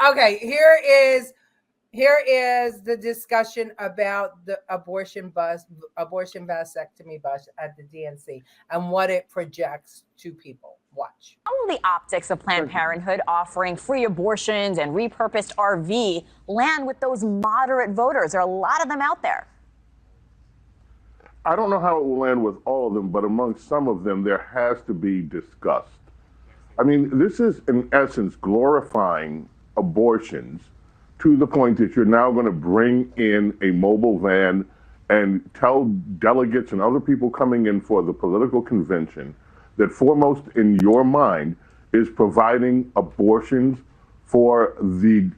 Okay, here is the discussion about the abortion vasectomy bus at the DNC and what it projects to people. Watch. How will the optics of Planned Parenthood offering free abortions and repurposed RV land with those moderate voters? There are a lot of them out there. I don't know how it will land with all of them, but among some of them, there has to be disgust. I mean, this is, in essence, glorifying abortions to the point that you're now going to bring in a mobile van and tell delegates and other people coming in for the political convention that foremost in your mind is providing abortions for the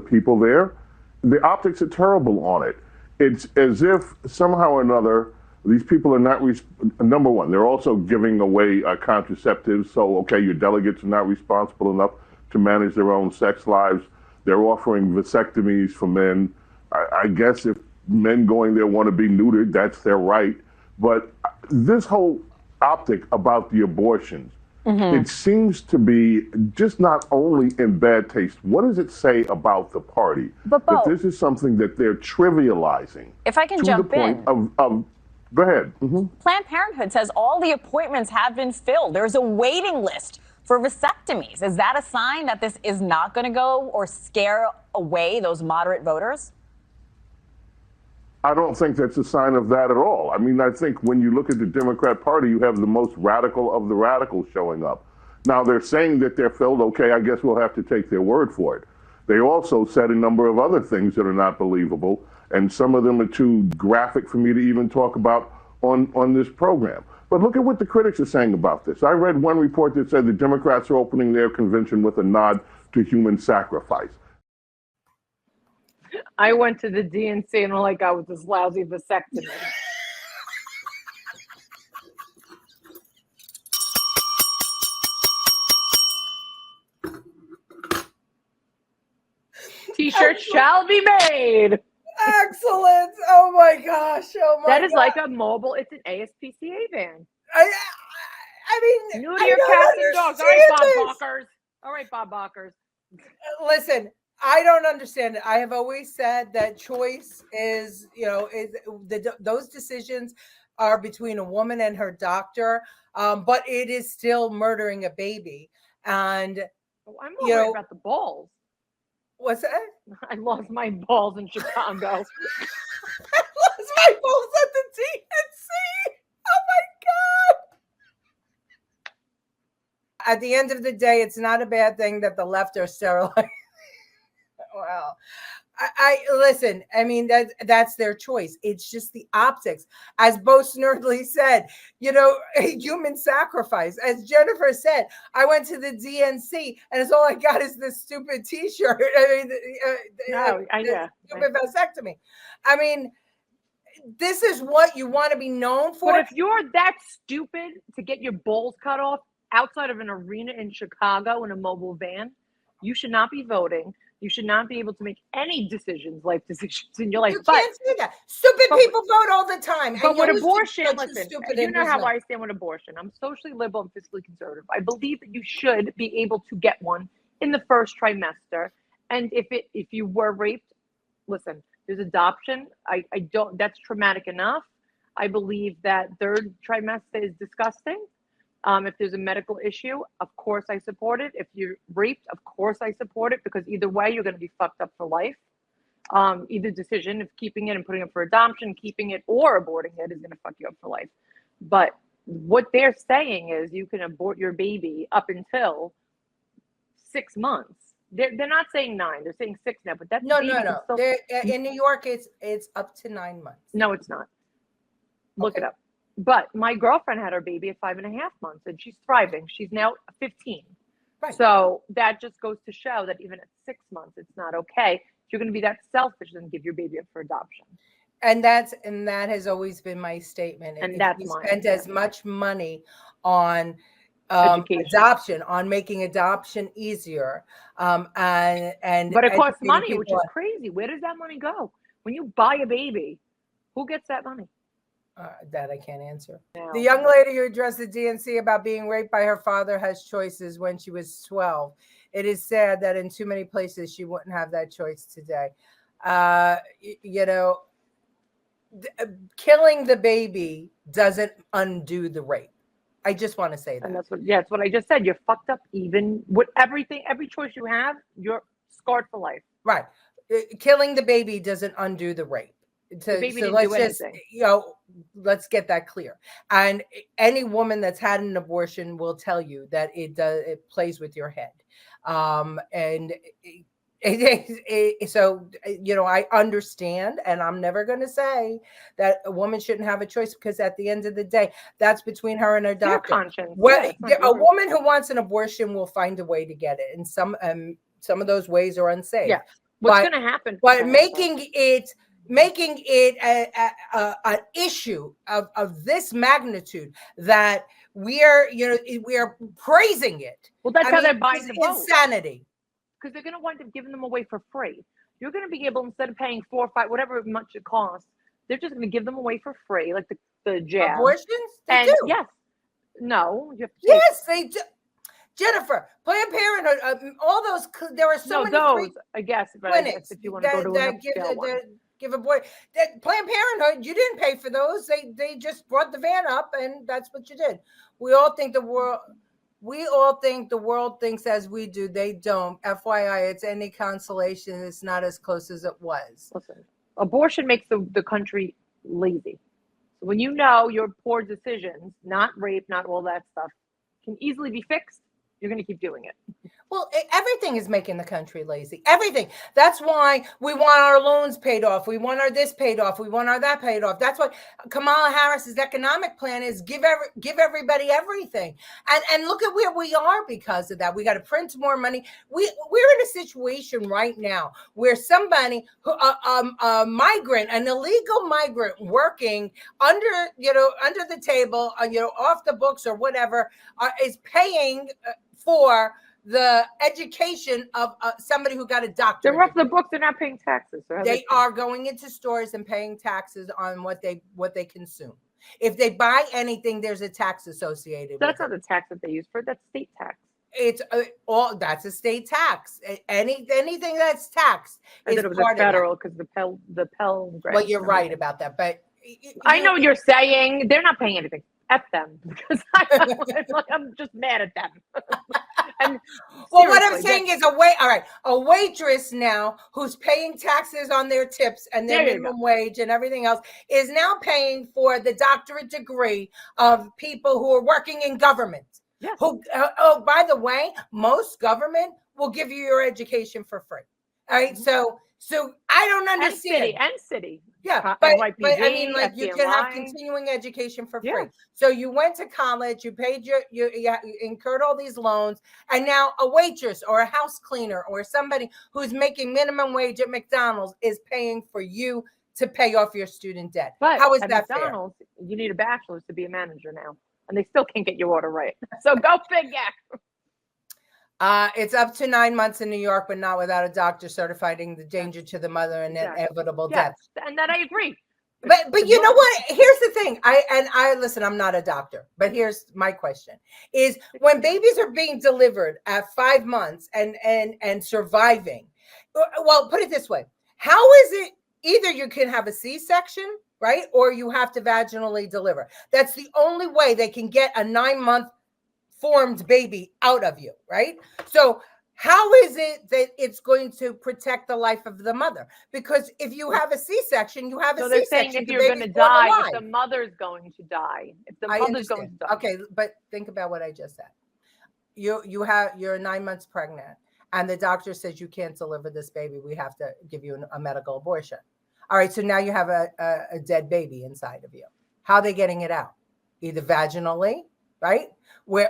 people there. The optics are terrible on it. It's as if somehow or another these people are not, number one, they're also giving away contraceptives. So, okay, your delegates are not responsible enough to manage their own sex lives. They're offering vasectomies for men. I guess if men going there want to be neutered, that's their right. But this whole optic about the abortions, it seems to be just not only in bad taste. What does it say about the party But that this is something that they're trivializing? If I can to jump the point in. of go ahead. Planned Parenthood says all the appointments have been filled. There's a waiting list for vasectomies. Is that a sign that this is not going to go or scare away those moderate voters? I don't think that's a sign of that at all. I mean, I think when you look at the Democrat Party, you have the most radical of the radicals showing up. Now, they're saying that they're filled. Okay, I guess we'll have to take their word for it. They also said a number of other things that are not believable, and some of them are too graphic for me to even talk about on this program. But look at what the critics are saying about this. I read one report that said the Democrats are opening their convention with a nod to human sacrifice. I went to the DNC and all I got was this lousy vasectomy. T-shirts shall be made. Excellent. Oh my gosh. Oh my That is God. like a mobile, it's an ASPCA van. I mean, New to I your don't cats and dogs. All right, Bob understand Balkers. All right, Bob Balkers. Listen, I don't understand it. I have always said that choice is, those decisions are between a woman and her doctor, but it is still murdering a baby. And I'm more worried about the balls. What's that? I lost my balls in Chicago. I lost my balls at the DNC. Oh my God. At the end of the day, it's not a bad thing that the left are sterilized. Well, I listen. I mean, that's their choice. It's just the optics, as Bo Snerdley said. A human sacrifice. As Jennifer said, I went to the DNC, and it's all I got is this stupid T-shirt. I mean, stupid vasectomy. I mean, this is what you want to be known for. But if you're that stupid to get your balls cut off outside of an arena in Chicago in a mobile van, you should not be voting. You should not be able to make any life decisions in your life. You can't say that. Stupid people vote all the time. But with abortion, listen, you know how I stand with abortion. I'm socially liberal and fiscally conservative. I believe that you should be able to get one in the first trimester. And if you were raped, listen, there's adoption. I don't, that's traumatic enough. I believe that third trimester is disgusting. If there's a medical issue, of course I support it. If you're raped, of course I support it, because either way, you're going to be fucked up for life. Either decision of keeping it and putting it for adoption, keeping it or aborting it is going to fuck you up for life. But what they're saying is you can abort your baby up until 6 months. They're not saying 9. They're saying 6 now. But that's no. In New York, it's up to 9 months. No, it's not. Look it up. But my girlfriend had her baby at 5.5 months, and she's thriving. She's now 15. Right. So that just goes to show that even at 6 months, it's not okay. If you're going to be that selfish, then give your baby up for adoption. And that has always been my statement. And if that's you mine. spend as much money on adoption, on making adoption easier, but it costs money, which is crazy. Where does that money go? When you buy a baby, who gets that money? That I can't answer. No. The young lady who addressed the DNC about being raped by her father has choices when she was 12. It is sad that in too many places she wouldn't have that choice today. Killing the baby doesn't undo the rape. I just want to say that. And that's what I just said. You're fucked up even with everything, every choice you have, you're scarred for life. Right. Killing the baby doesn't undo the rape. So let's just, let's get that clear. And any woman that's had an abortion will tell you that it plays with your head. So, I understand, and I'm never going to say that a woman shouldn't have a choice, because at the end of the day, that's between her and her doctor. Your conscience. A woman who wants an abortion will find a way to get it, and some of those ways are unsafe. Yeah. What's going to happen? But making it an issue of this magnitude that we are praising it. Well, that's how they're buying the vote. Insanity. Because they're going to wind up giving them away for free. You're going to be able, instead of paying 4 or 5, whatever much it costs, they're just going to give them away for free, like the jab. Abortions? They do. Yes. No. You have to yes, they do. Jennifer, Planned Parenthood, all those, there are so many those, I guess, but clinics if you want to go to that give a boy. That Planned Parenthood, you didn't pay for those. They just brought the van up, and that's what you did. We all think the world thinks as we do. They don't. FYI, it's any consolation. It's not as close as it was. Listen, abortion makes the country lazy. So when you know your poor decisions, not rape, not all that stuff, can easily be fixed, you're going to keep doing it. Well, everything is making the country lazy. Everything. That's why we want our loans paid off. We want our this paid off. We want our that paid off. That's what Kamala Harris's economic plan is: give everybody everything. And look at where we are because of that. We got to print more money. We're in a situation right now where somebody who a migrant, an illegal migrant working under the table, off the books or whatever, is paying for the education of somebody who got a doctorate. They're off the books. They're not paying taxes. They are going into stores and paying taxes on what they consume. If they buy anything, there's a tax associated. That's not the tax that they use for. That's state tax. It's that's a state tax. Anything that's taxed I thought it was a federal because the Pell. Well, you're right about that, but I know what you're saying. They're not paying anything. F them, because I'm just mad at them. And well, what I'm saying is a waitress now who's paying taxes on their tips and their minimum wage and everything else is now paying for the doctorate degree of people who are working in government. Yes. Who, by the way, most government will give you your education for free. All right, so I don't understand. And city. Yeah, but I mean, like, you can have continuing education for free. So you went to college, you paid you incurred all these loans, and now a waitress or a house cleaner or somebody who's making minimum wage at McDonald's is paying for you to pay off your student debt. But how is at that McDonald's, fair? You need a bachelor's to be a manager now, and they still can't get your order right. So go figure. It's up to 9 months in New York, but not without a doctor certifying the danger to the mother and inevitable death. And that I agree. But you know what? Here's the thing. I listen, I'm not a doctor, but here's my question is when babies are being delivered at 5 months and surviving, well, put it this way. How is it either you can have a C-section, right? Or you have to vaginally deliver. That's the only way they can get a 9-month formed baby out of you, right? So how is it that it's going to protect the life of the mother? Because if you have a C-section, you have a C-section. They're saying if you're going to die, if the mother's going to die, if the mother's going to die. Okay, but think about what I just said. You're 9 months pregnant, and the doctor says you can't deliver this baby. We have to give you a medical abortion. All right, so now you have a dead baby inside of you. How are they getting it out? Either vaginally, right?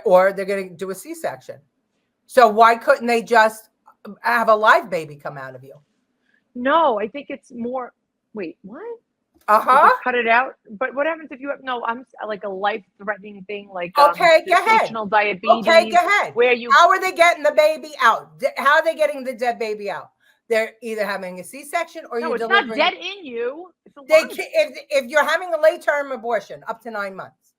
Or they're going to do a C-section. So why couldn't they just have a live baby come out of you? No, I think it's more. Wait, what? Cut it out. But what happens if you have I'm like a life-threatening thing, like okay, go ahead. Diabetes. Okay, go ahead. How are they getting the baby out? How are they getting the dead baby out? They're either having a C-section or you're delivering. It's not dead in you. It's if you're having a late-term abortion up to 9 months.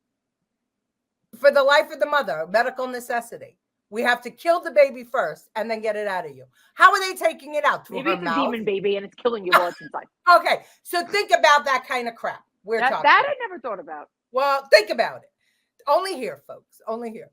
For the life of the mother, medical necessity. We have to kill the baby first and then get it out of you. How are they taking it out? Through Maybe her it's mouth? a demon baby and it's killing you while it's inside. Okay, so think about that kind of crap we're talking That about. I never thought about. Well, think about it. Only here, folks. Only here.